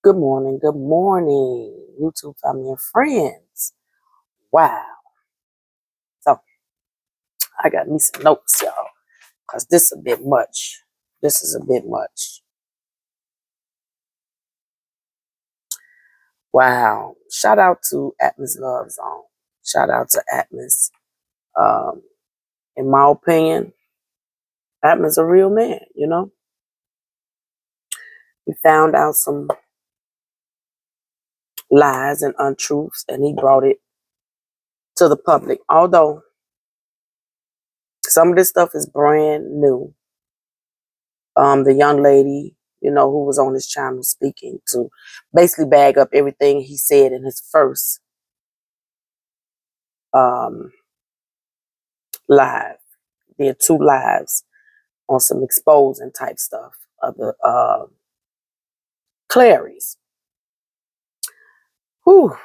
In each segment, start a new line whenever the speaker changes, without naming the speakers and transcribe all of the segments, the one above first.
Good morning, YouTube family and friends. Wow. So I got me some notes, y'all, because this is a bit much. This is a bit much. Wow. Shout out to Atmos Love Zone. Shout out to Atmos. Um, in my opinion, Atmos a real man, you know? He found out some lies and untruths and he brought it to the public. Although some of this stuff is brand new. The young lady, who was on his channel speaking to basically bag up everything he said in his first um, live. Did two lives on some exposing type stuff of the Clary's. Whew,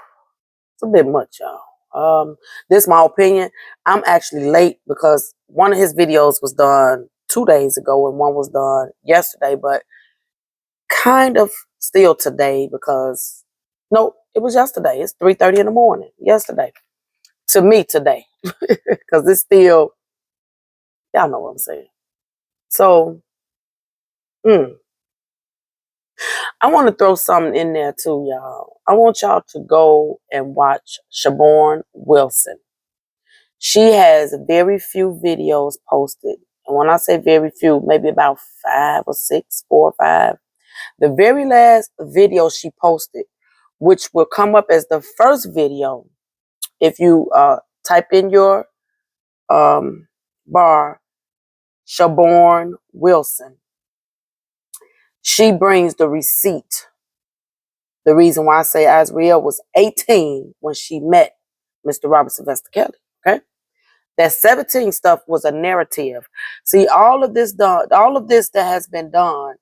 it's a bit much, y'all. This is my opinion. I'm actually late because one of his videos was done 2 days ago and one was done yesterday, but kind of still today because no, it was yesterday. It's 3:30 in the morning. Yesterday. To me today. Because it's still, y'all know what I'm saying. So I want to throw something in there too, y'all. I want y'all to go and watch Shaborn Wilson. She has very few videos posted. And when I say very few, maybe about 5 or 6, 4 or 5. The very last video she posted, which will come up as the first video if you type in your bar, Shaborn Wilson. She brings the receipt. The reason why I say Azriel was 18 when she met Mr. Robert Sylvester Kelly. Okay, that 17 stuff was a narrative. See, all of this that has been done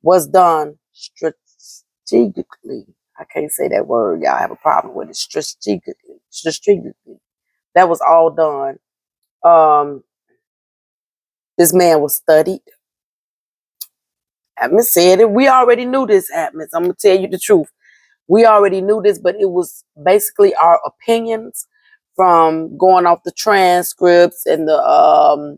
was done strategically. I can't say that word. Y'all have a problem with it. Strategically. That was all done. This man was studied. Atmos said it. We already knew this, Atmos. I'm going to tell you the truth. We already knew this, but it was basically our opinions from going off the transcripts and the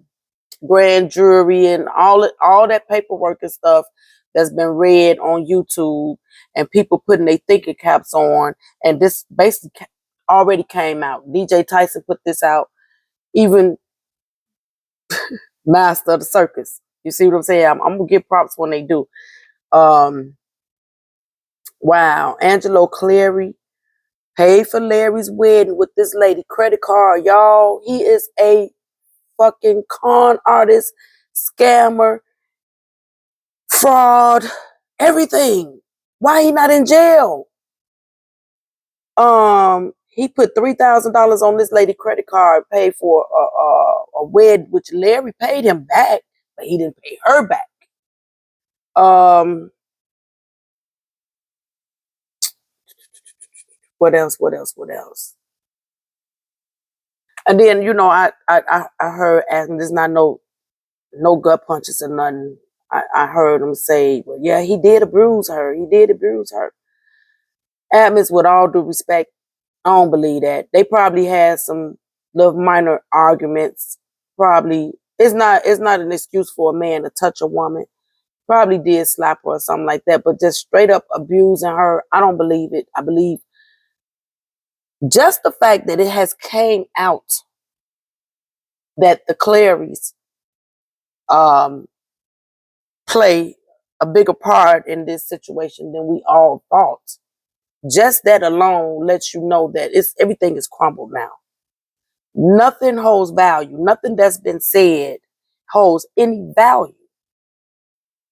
grand jury and all that paperwork and stuff that's been read on YouTube and people putting their thinking caps on. And this basically already came out. DJ Tyson put this out. Even Master of the Circus. You see what I'm saying? I'm going to give props when they do. Wow. Angelo Clary paid for Larry's wedding with this lady credit card. Y'all, he is a fucking con artist, scammer, fraud, everything. Why he not in jail? He put $3,000 on this lady credit card, paid for a wedding, which Larry paid him back, but he didn't pay her back. What else? And then, I heard, and there's not no gut punches or nothing. I heard him say, well, yeah, he did abuse her. Atmos, with all due respect, I don't believe that. They probably had some little minor arguments. Probably it's not an excuse for a man to touch a woman. Probably did slap her or something like that, but just straight up abusing her, I don't believe it. I believe just the fact that it has came out that the Clarys play a bigger part in this situation than we all thought. Just that alone lets you know that everything is crumbled now. Nothing holds value. Nothing that's been said holds any value.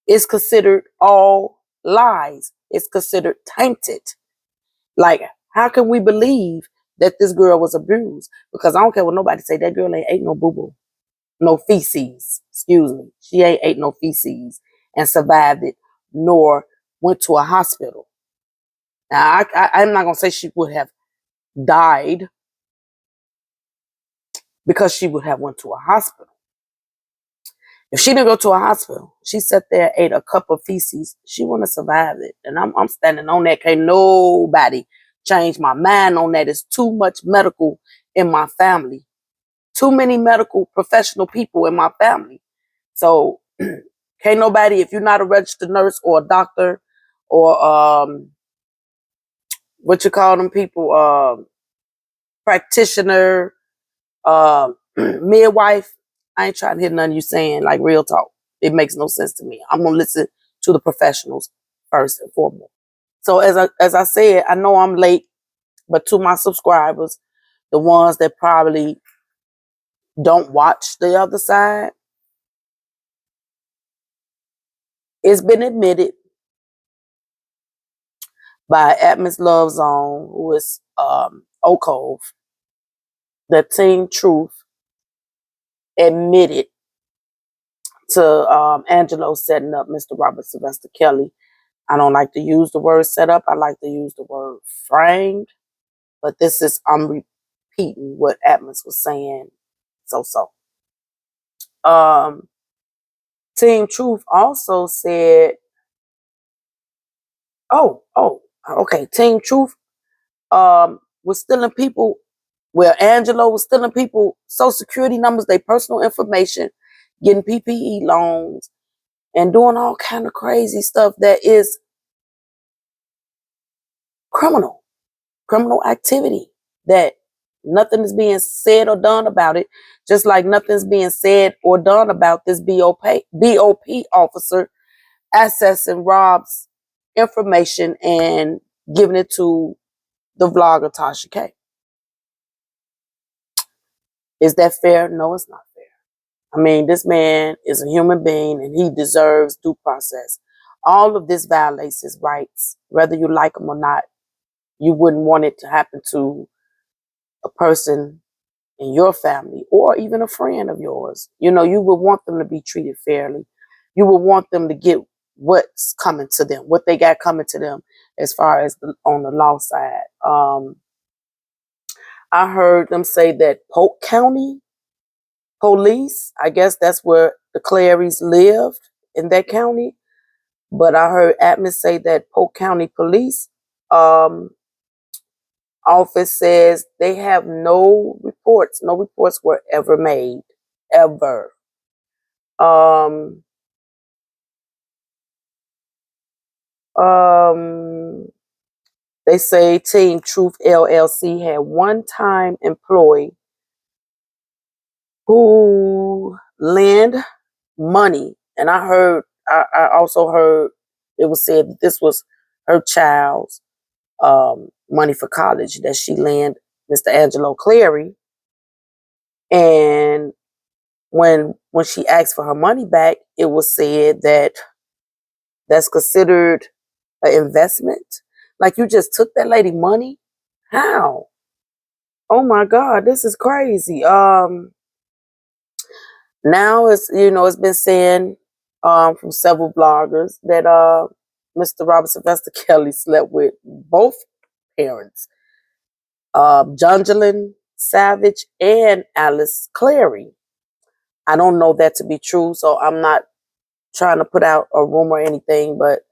It's considered all lies. It's considered tainted. Like, how can we believe that this girl was abused? Because I don't care what nobody say, that girl ain't ate no boo-boo. No feces. Excuse me. She ain't ate no feces and survived it, nor went to a hospital. Now, I'm not going to say she would have died because she would have went to a hospital. If she didn't go to a hospital, she sat there, ate a cup of feces, she wouldn't have survived it. And I'm standing on that. Can't nobody change my mind on that. It's too much medical in my family. Too many medical professional people in my family. So can't nobody, if you're not a registered nurse or a doctor or what you call them people, practitioner, midwife, I ain't trying to hear none of you saying, like, real talk. It makes no sense to me. I'm gonna listen to the professionals first and foremost. So as I said, I know I'm late, but to my subscribers, the ones that probably don't watch the other side, it's been admitted by Atmos Love Zone, who is Oak Cove, that Team Truth admitted to Angelo setting up Mr. Robert Sylvester Kelly. I don't like to use the word set up. I like to use the word framed. But this is, I'm repeating what Atmos was saying. Team Truth also said, okay. Team Truth was stealing people, where Angelo was stealing people social security numbers, their personal information, getting PPE loans, and doing all kind of crazy stuff that is criminal activity, that nothing is being said or done about it, just like nothing's being said or done about this BOP officer accessing Rob's information and giving it to the vlogger Tasha K. Is that fair? No, it's not fair. I mean, this man is a human being and he deserves due process. All of this violates his rights, whether you like him or not. You wouldn't want it to happen to a person in your family or even a friend of yours. You know, you would want them to be treated fairly. You would want them to get what's coming to them, what they got coming to them as far as on the law side. I heard them say that Polk County Police, I guess that's where the Clarys lived, in that county. But I heard Atmos say that Polk County Police office says they have no reports. No reports were ever made, ever. Um, they say Team Truth LLC had one-time employee who lend money, and I also heard it was said that this was her child's money for college that she lent Mr. Angelo Clary, and when she asked for her money back, it was said that that's considered an investment. Like, you just took that lady money? How? Oh my God, this is crazy. Now it's been saying from several bloggers that Mr. Robert Sylvester Kelly slept with both parents, Jongelyn Savage and Alice Clary. I don't know that to be true, so I'm not trying to put out a rumor or anything, but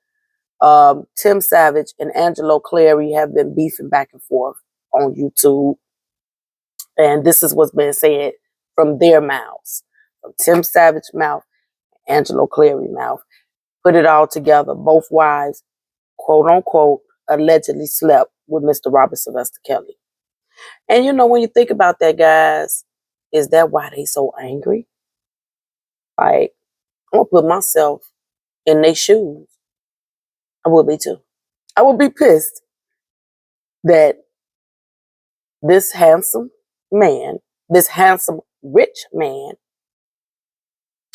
Tim Savage and Angelo Clary have been beefing back and forth on YouTube. And this is what's been said from their mouths. From Tim Savage's mouth, Angelo Clary's mouth. Put it all together. Both wives, quote unquote, allegedly slept with Mr. Robert Sylvester Kelly. And when you think about that, guys, is that why they so angry? Like, I'm gonna put myself in their shoes. I would be too. I would be pissed that this handsome man, this handsome rich man,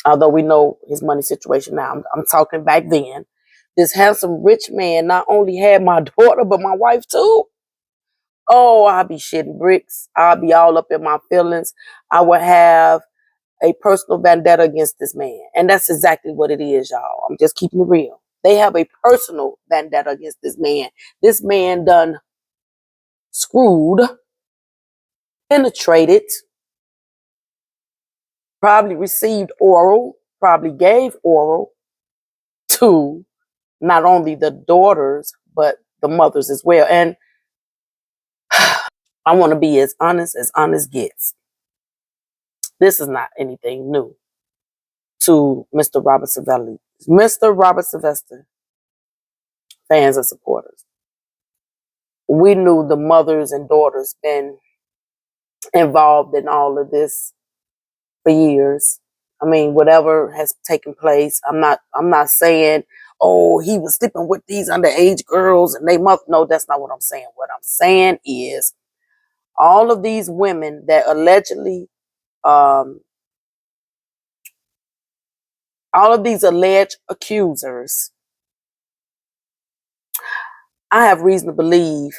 although we know his money situation now, I'm talking back then, this handsome rich man not only had my daughter, but my wife too. Oh, I'll be shitting bricks. I'll be all up in my feelings. I will have a personal vendetta against this man. And that's exactly what it is, y'all. I'm just keeping it real. They have a personal vendetta against this man. This man done screwed, penetrated, probably received oral, probably gave oral to not only the daughters, but the mothers as well. And I want to be as honest gets. This is not anything new to Mr. Robert Savelli. Mr. Robert Sylvester, fans and supporters. We knew the mothers and daughters been involved in all of this for years. I mean, whatever has taken place, I'm not saying, oh, he was sleeping with these underage girls and they mother. No, that's not what I'm saying. What I'm saying is all of these women that allegedly, all of these alleged accusers, I have reason to believe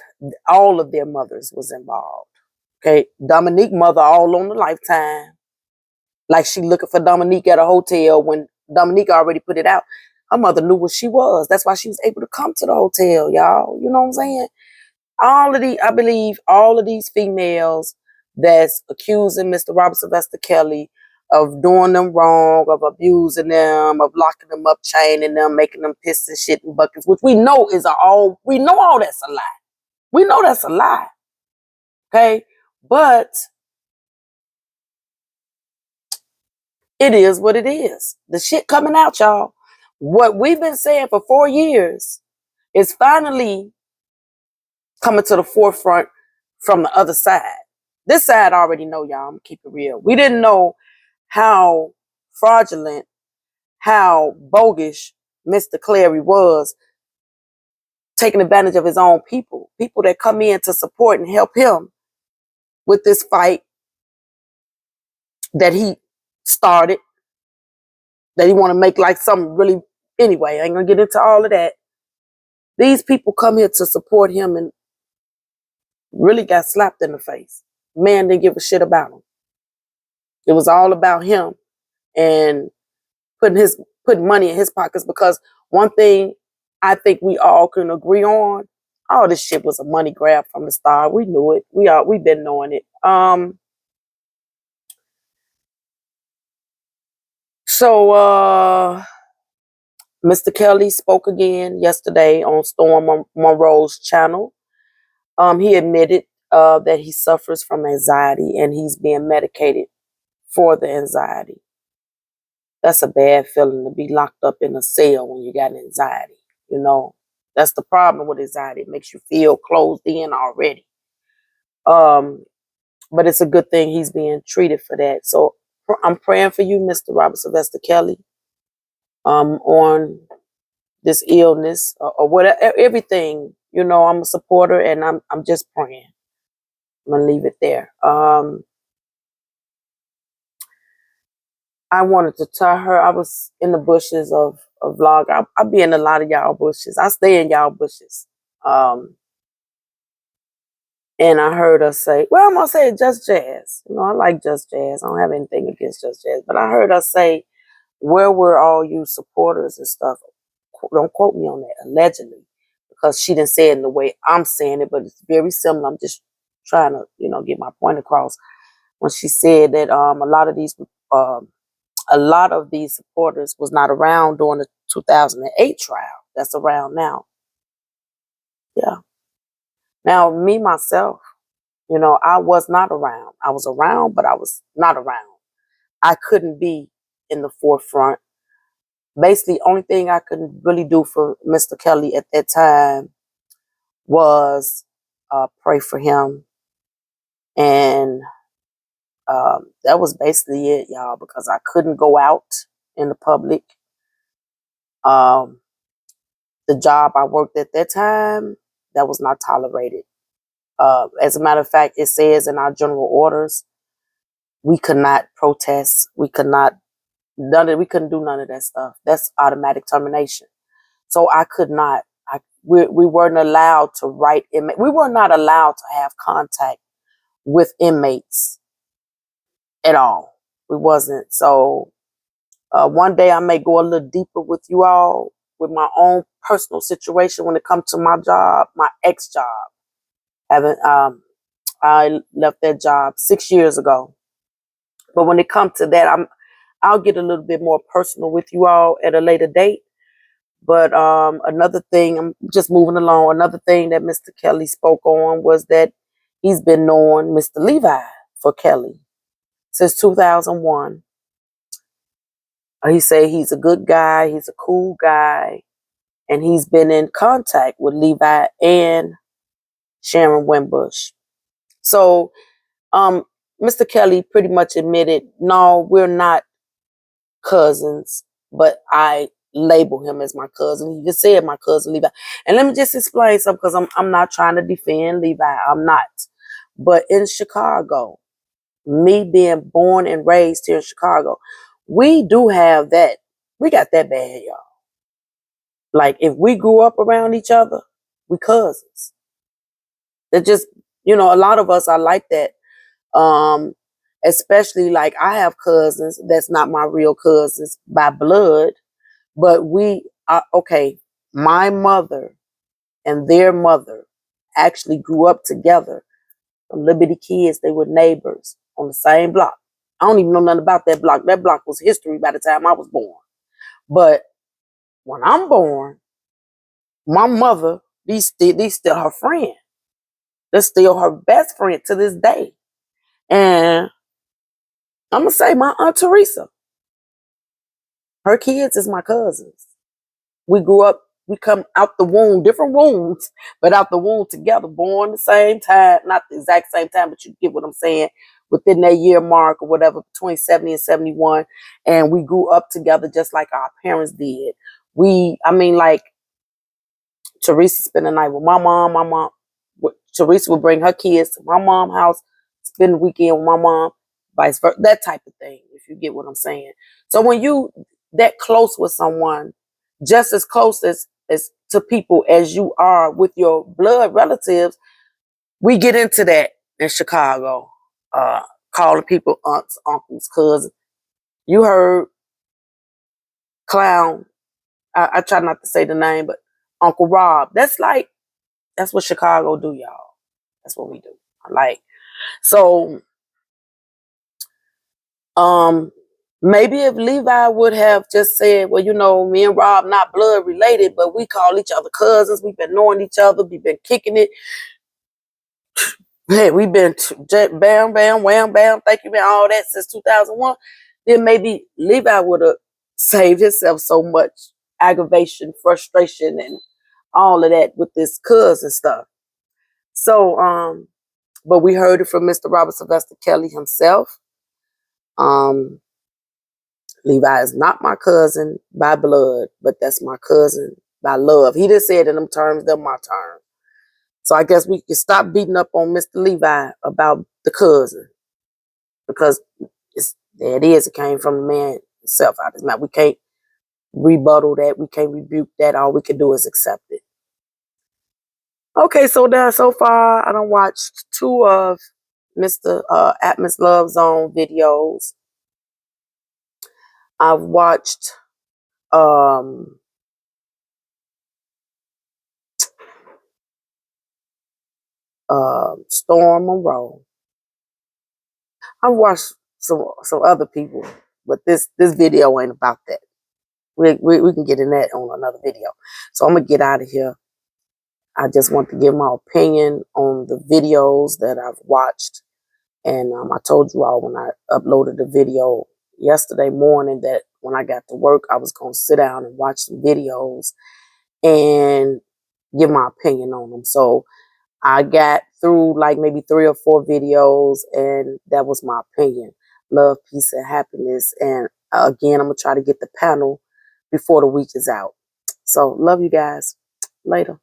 all of their mothers was involved. Okay, Dominique mother all on the Lifetime. Like she looking for Dominique at a hotel when Dominique already put it out. Her mother knew what she was. That's why she was able to come to the hotel, y'all. You know what I'm saying? I believe all of these females that's accusing Mr. Robert Sylvester Kelly of doing them wrong, of abusing them, of locking them up, chaining them, making them piss and shit in buckets, which we know we know all that's a lie. We know that's a lie. Okay? But it is what it is. The shit coming out, y'all. What we've been saying for 4 years is finally coming to the forefront from the other side. This side already know, y'all. I'm gonna keep it real. We didn't know how fraudulent, how bogus Mr. Clary was, taking advantage of his own people that come in to support and help him with this fight that he started, that he want to make like something really. Anyway, I ain't gonna get into all of that. These people come here to support him and really got slapped in the face. Man didn't give a shit about him. It was all about him and putting money in his pockets, because one thing I think we all can agree on, all this shit was a money grab from the start. We knew it. We've been knowing it. So Mr. Kelly spoke again yesterday on Storm Monroe's channel. He admitted that he suffers from anxiety and he's being medicated for the anxiety. That's a bad feeling to be locked up in a cell when you got anxiety. You know, that's the problem with anxiety. It makes you feel closed in already. But it's a good thing he's being treated for that. So I'm praying for you, Mr. Robert Sylvester Kelly, on this illness or whatever, everything. You know, I'm a supporter and I'm just praying. I'm gonna leave it there. I wanted to tell her I was in the bushes of vlog. I be in a lot of y'all bushes. I stay in y'all bushes. And I heard her say, well, I'm gonna say Just Jazz. You know, I like Just Jazz. I don't have anything against Just Jazz. But I heard her say, where were all you supporters and stuff? Don't quote me on that, allegedly. Because she didn't say it in the way I'm saying it, but it's very similar. I'm just trying to, get my point across. When she said that a lot of these supporters was not around during the 2008 trial. That's around now. Yeah. Now, me, myself, I was not around. I was around, but I was not around. I couldn't be in the forefront. Basically, only thing I could really do for Mr. Kelly at that time was pray for him. And that was basically it, y'all, because I couldn't go out in the public. The job I worked at that time, that was not tolerated. As a matter of fact, it says in our general orders, we could not protest. We couldn't do none of that stuff. That's automatic termination. So I could not. We weren't allowed to write inmates. We were not allowed to have contact with inmates at all. We wasn't. So one day I may go a little deeper with you all with my own personal situation when it comes to my job, my ex job. I left that job 6 years ago. But when it comes to that, I'll get a little bit more personal with you all at a later date. But another thing, I'm just moving along. Another thing that Mr. Kelly spoke on was that he's been knowing Mr. Levi for Kelly since 2001. He said he's a good guy, he's a cool guy, and he's been in contact with Levi and Sharon Wimbush. So Mr. Kelly pretty much admitted, no, we're not cousins, but I label him as my cousin. He just said my cousin Levi. And let me just explain something, because I'm not trying to defend Levi. I'm not. But in Chicago, me being born and raised here in Chicago, we do have that. We got that bad, y'all. Like, if we grew up around each other, we cousins. They're just, a lot of us are like that. Especially, like, I have cousins that's not my real cousins by blood, but we are, okay, my mother and their mother actually grew up together. From Liberty kids, they were neighbors on the same block. I don't even know nothing about that block. That block was history by the time I was born. But when I'm born, my mother, these still her friend. They're still her best friend to this day. And I'm going to say my Aunt Teresa, her kids is my cousins. We grew up, we come out the womb, different wombs, but out the womb together, born the same time, not the exact same time, but you get what I'm saying, within that year mark or whatever, between 70 and 71. And we grew up together just like our parents did. Like, Teresa spent the night with my mom. Teresa would bring her kids to my mom's house, spend the weekend with my mom, vice versa, that type of thing, if you get what I'm saying. So when you that close with someone, just as close as to people as you are with your blood relatives, we get into that in Chicago, calling people aunts, uncles, cousins. You heard Clown, I try not to say the name, but Uncle Rob. That's what Chicago do, y'all. That's what we do. Like, so, maybe if Levi would have just said, well, me and Rob not blood related, but we call each other cousins. We've been knowing each other. We've been kicking it. Hey, we've been bam, bam, wham, bam, thank you, man, all that since 2001. Then maybe Levi would have saved himself so much aggravation, frustration, and all of that with this cousin stuff. So, but we heard it from Mr. Robert Sylvester Kelly himself. Levi is not my cousin by blood, but that's my cousin by love. He just said in them terms, they're my terms. So I guess we can stop beating up on Mr. Levi about the cousin, because there it is. It came from the man himself. We can't rebuttal that. We can't rebuke that. All we can do is accept it. Okay, so far I done watched 2 of Mr. Atmos Love Zone videos. I've watched Storm Monroe. I've watched some other people, but this video ain't about that. We can get in that on another video. So I'm gonna get out of here. I just want to give my opinion on the videos that I've watched. And I told you all when I uploaded the video yesterday morning that when I got to work, I was going to sit down and watch some videos and give my opinion on them. So I got through like maybe 3 or 4 videos, and that was my opinion. Love, peace, and happiness. And again, I'm going to try to get the panel before the week is out. So love you guys. Later.